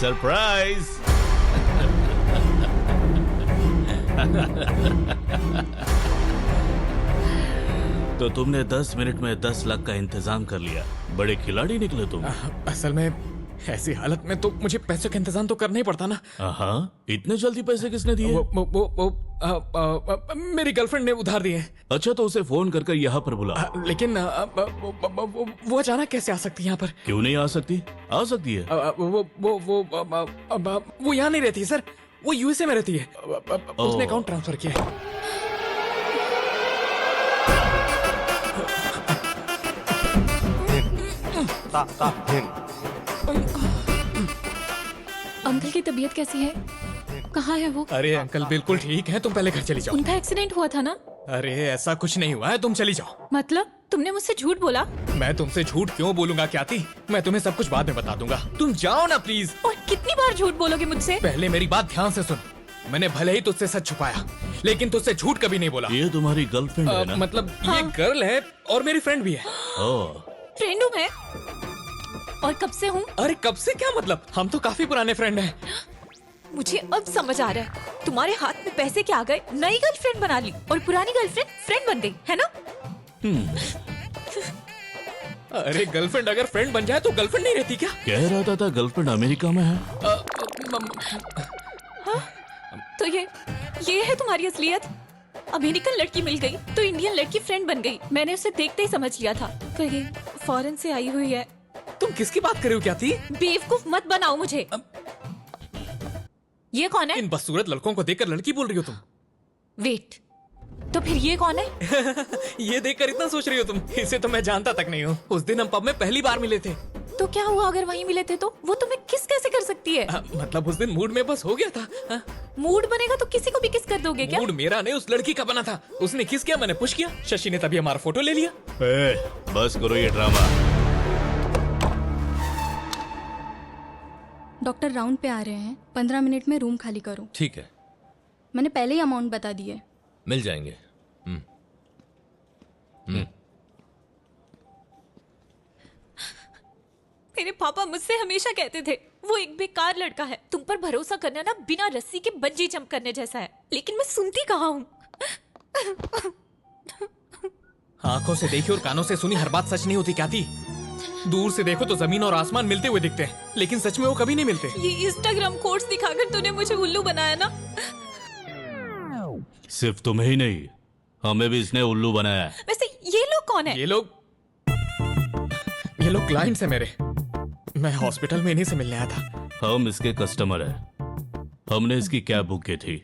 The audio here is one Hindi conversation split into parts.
सरप्राइज। तो तुमने 10 मिनट में 10 लाख का इंतजाम कर लिया। बड़े खिलाड़ी निकले तुम। असल में ऐसी हालत में तो मुझे पैसे का इंतजाम तो करना ही पड़ता ना। हाँ, इतने जल्दी पैसे किसने दिए? मेरी गर्लफ्रेंड ने उधार दिए। अच्छा, तो उसे फोन कर यहाँ पर बुला। लेकिन वो अचानक कैसे आ सकती है यहाँ पर? क्यों नहीं आ सकती? आ सकती है। वो यहाँ नहीं रहती सर, वो यूएसए में रहती है। उसने अकाउंट ट्रांसफर किया है। अंकल की तबीयत कैसी है? कहाँ है वो? अरे अंकल बिल्कुल ठीक है, तुम पहले घर चली जाओ। उनका एक्सीडेंट हुआ था ना? अरे ऐसा कुछ नहीं हुआ है, तुम चली जाओ। मतलब तुमने मुझसे झूठ बोला? मैं तुमसे झूठ क्यों बोलूंगा ख्याति? मैं तुम्हें सब कुछ बाद में बता दूंगा, तुम जाओ ना प्लीज। और कितनी बार झूठ बोलोगे मुझसे? पहले मेरी बात ध्यान से सुन। मैंने भले ही तुझसे सच छुपाया, लेकिन तुझसे झूठ कभी नहीं बोला। ये तुम्हारी गर्लफ्रेंड है ना? मतलब ये गर्ल है और मेरी फ्रेंड भी है। फ्रेंड हूँ मैं? और कब से हूँ? अरे कब से क्या मतलब, हम तो काफी पुराने फ्रेंड हैं। मुझे अब समझ आ रहा है, तुम्हारे हाथ में पैसे क्या आ गए, नई गर्लफ्रेंड बना ली और पुरानी गर्लफ्रेंड फ्रेंड बन गई, है ना? अरे गर्लफ्रेंड अगर फ्रेंड बन जाए तो गर्लफ्रेंड नहीं रहती क्या? कह रहा था गर्लफ्रेंड अमेरिका में है। तो ये है तुम्हारी असलियत? अमेरिकन लड़की मिल गई तो इंडियन लड़की फ्रेंड बन गई। मैंने उसे देखते ही समझ लिया था, कहीं फॉरेन से आई हुई है। तुम किसकी बात कर रही हो क्या थी? बेवकूफ मत बनाओ मुझे। ये कौन है? इन बदसूरत लड़कों को देखकर लड़की बोल रही हो तुम? वेट, तो फिर ये कौन है? ये देखकर इतना सोच रही हो तुम? इसे तो मैं जानता तक नहीं हूँ। उस दिन हम पब में पहली बार मिले थे। तो क्या हुआ अगर वहीं मिले थे तो? वो तुम्हें किस कैसे कर सकती है? मतलब उस दिन मूड में बस हो गया था। मूड बनेगा तो किसी को भी किस कर दोगे क्या? मूड मेरा नहीं, उस लड़की का बना था। उसने किस किया, मैंने पुश किया। शशि ने तभी हमारा फोटो ले लिया। बस करो ये ड्रामा। डॉक्टर राउंड पे आ रहे हैं, 15 मिनट में रूम खाली करो। ठीक है, मैंने पहले ही अमाउंट बता दी है। मिल जाएंगे। मेरे पापा मुझसे हमेशा कहते थे वो एक बेकार लड़का है, तुम पर भरोसा करना ना बिना रस्सी के बंजी जंप करने जैसा है। लेकिन मैं सुनती कहाँ हूँ। आंखों से देखी और कानों से सुनी हर बात सच नहीं होती क्या थी? दूर से देखो तो जमीन और आसमान मिलते हुए दिखते हैं, लेकिन सच में वो कभी नहीं मिलते। ये इंस्टाग्राम कोड्स दिखाकर तूने मुझे उल्लू बनाया ना? सिर्फ तुम्हें ही नहीं, हमें भी इसने उल्लू बनाया है। वैसे ये लोग कौन है? ये लोग क्लाइंट्स हैं मेरे। मैं हॉस्पिटल में इन्हीं से मिलने आया था। हम इसके कस्टमर हैं। हमने इसकी कैब बुक की थी।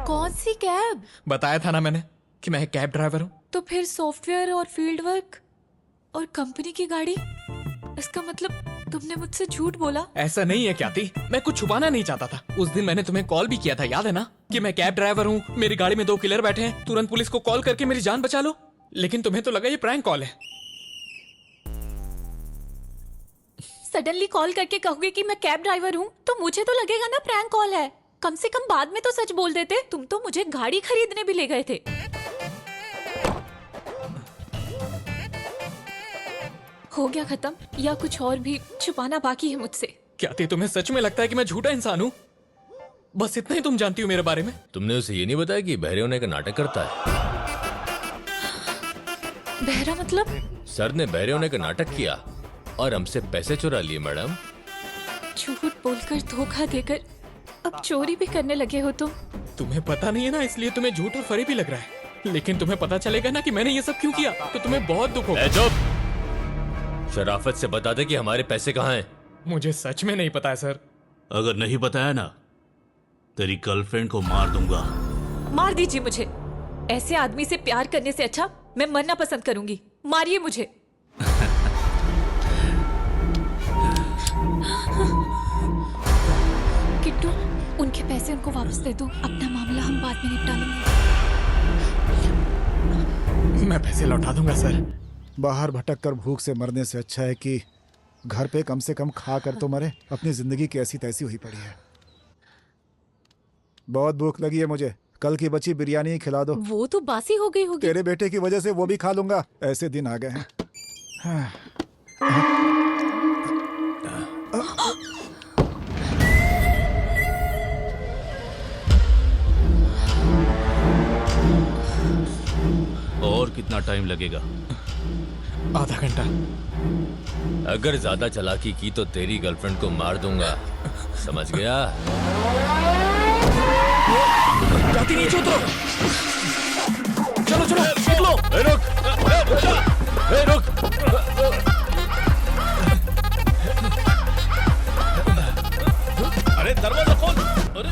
कौन सी कैब? बताया था ना मैंने कि मैं कैब ड्राइवर हूँ। तो फिर सॉफ्टवेयर और फील्ड वर्क और कंपनी की गाड़ी? इसका मतलब तुमने मुझसे झूठ बोला? ऐसा नहीं है क्या थी, मैं कुछ छुपाना नहीं चाहता था। उस दिन मैंने तुम्हें कॉल भी किया था, याद है ना, कि मैं कैब ड्राइवर हूँ, मेरी गाड़ी में 2 किलर बैठे हैं, तुरंत पुलिस को कॉल करके मेरी जान बचा लो। लेकिन तुम्हें तो लगा ये प्रैंक कॉल है। सडनली कॉल करके कहोगे कि मैं कैब ड्राइवर हूँ तो मुझे तो लगेगा ना प्रैंक कॉल है। कम से कम बाद में तो सच बोल देते। तुम तो मुझे गाड़ी खरीदने भी ले गए थे। हो गया खत्म या कुछ और भी छुपाना बाकी है मुझसे? क्या थी, तुम्हें सच में लगता है कि मैं झूठा इंसान हूँ? बस इतना ही तुम जानती हो मेरे बारे में। तुमने उसे ये नहीं बताया कि बहरे होने का नाटक करता है? बहरा मतलब? सर ने बहरे होने का नाटक किया और हमसे पैसे चुरा लिए मैडम। झूठ बोलकर धोखा देकर अब चोरी भी करने लगे हो तुम। तुम्हें पता नहीं है ना, इसलिए तुम्हें झूठ और फरेबी लग रहा है। लेकिन तुम्हें पता चलेगा ना कि मैंने ये सब क्यों किया तो तुम्हें बहुत दुख होगा। चुप! शराफत से बता दे कि हमारे पैसे कहाँ हैं। मुझे सच में नहीं पता है सर। अगर नहीं बताया ना, तेरी गर्लफ्रेंड को मार दूंगा। मार दीजिए मुझे। ऐसे आदमी से प्यार करने से अच्छा मैं मरना पसंद करूंगी। मारिए मुझे। किट्टू, उनके पैसे उनको वापस दे दो। अपना मामला हम बाद में निपटा लेंगे। मैं पैसे लौटा दूंगा सर। बाहर भटक कर भूख से मरने से अच्छा है कि घर पे कम से कम खा कर तो मरे। अपनी जिंदगी कैसी तैसी हुई पड़ी है। बहुत भूख लगी है मुझे, कल की बची बिरयानी ही खिला दो। वो तो बासी हो गई होगी। तेरे बेटे की वजह से वो भी खा लूंगा। ऐसे दिन आ गए हैं। कितना टाइम लगेगा? आधा घंटा। अगर ज्यादा चालाकी की तो तेरी गर्लफ्रेंड को मार दूंगा, समझ गया? जाती नीचे उतरो। चलो चलो निकलो। रुक। अरे दरवाजा खोल। अरे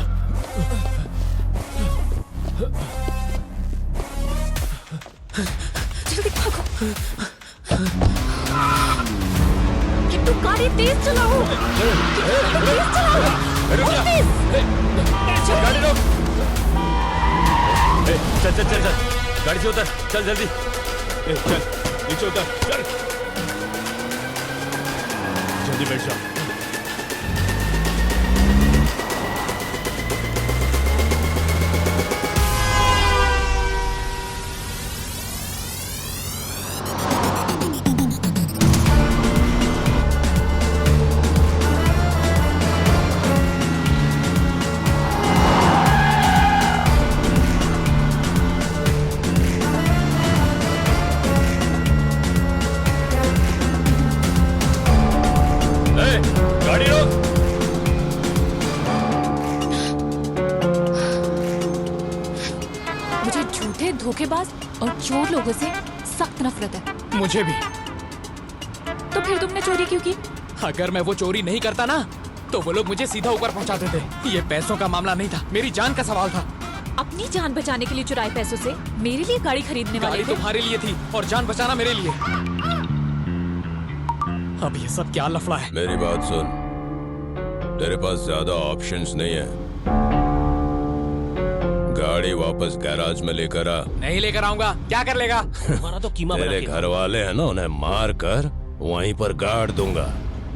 जल्दी भागो। किट्टू गाड़ी तेज चलाओ। तेज चलाओ। गाड़ी रोक। चल गाड़ी से उतर, चल जल्दी। चल नीचे उतर, चल जल्दी बैठ जा। गाड़ी रोक। मुझे झूठे, धोखेबाज और चोर लोगों से सख्त नफरत है। मुझे भी। तो फिर तुमने चोरी क्यों की? अगर मैं वो चोरी नहीं करता ना तो वो लोग मुझे सीधा ऊपर पहुंचाते थे। ये पैसों का मामला नहीं था, मेरी जान का सवाल था। अपनी जान बचाने के लिए चुराए पैसों से मेरे लिए गाड़ी खरीदने वाले गाड़ी थे। तुम्हारे लिए थी और जान बचाना मेरे लिए। अब ये सब क्या लफड़ा है? मेरी बात सुन, तेरे पास ज्यादा ऑप्शंस नहीं है। गाड़ी वापस गैराज में लेकर आ। नहीं लेकर आऊंगा। क्या कर लेगा? हमारा तो कीमा तेरे घर वाले हैं ना, उन्हें मार कर वहीं पर गाड़ दूंगा।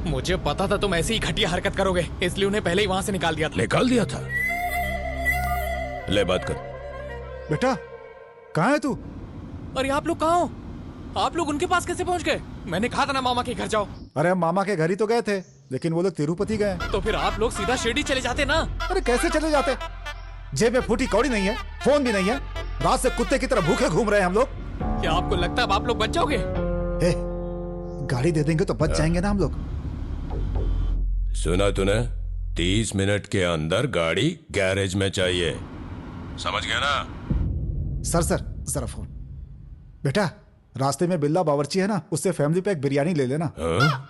मुझे पता था तुम ऐसी ही घटिया हरकत करोगे, इसलिए उन्हें पहले ही वहां से निकाल दिया था। निकाल दिया था। ले बात कर। बेटा कहाँ है तू? अरे आप लोग कहाँ हो? आप लोग उनके पास कैसे पहुंच गए? मैंने कहा था ना मामा के घर जाओ। अरे हम मामा के घर ही तो गए थे, लेकिन वो लोग तिरुपति गए। तो फिर आप लोग सीधा शिरडी चले जाते ना। अरे कैसे चले जाते? जेब में फूटी कौड़ी नहीं है, फोन भी नहीं है, रात से कुत्ते की तरह भूखे घूम रहे हैं हम लोग। क्या आपको लगता है अब आप लोग बच जाओगे? ए, गाड़ी दे देंगे तो बच जाएंगे ना हम लोग। सुना तूने? 30 मिनट के अंदर गाड़ी गैरेज में चाहिए, समझ गया ना? सर जरा फोन। बेटा रास्ते में बिल्ला बावर्ची है ना, उससे फैमिली पैक बिरयानी ले लेना। हाँ?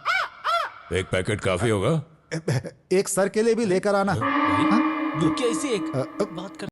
एक पैकेट काफी होगा। एक सर के लिए भी लेकर आना। हाँ? क्या इसे एक बात कर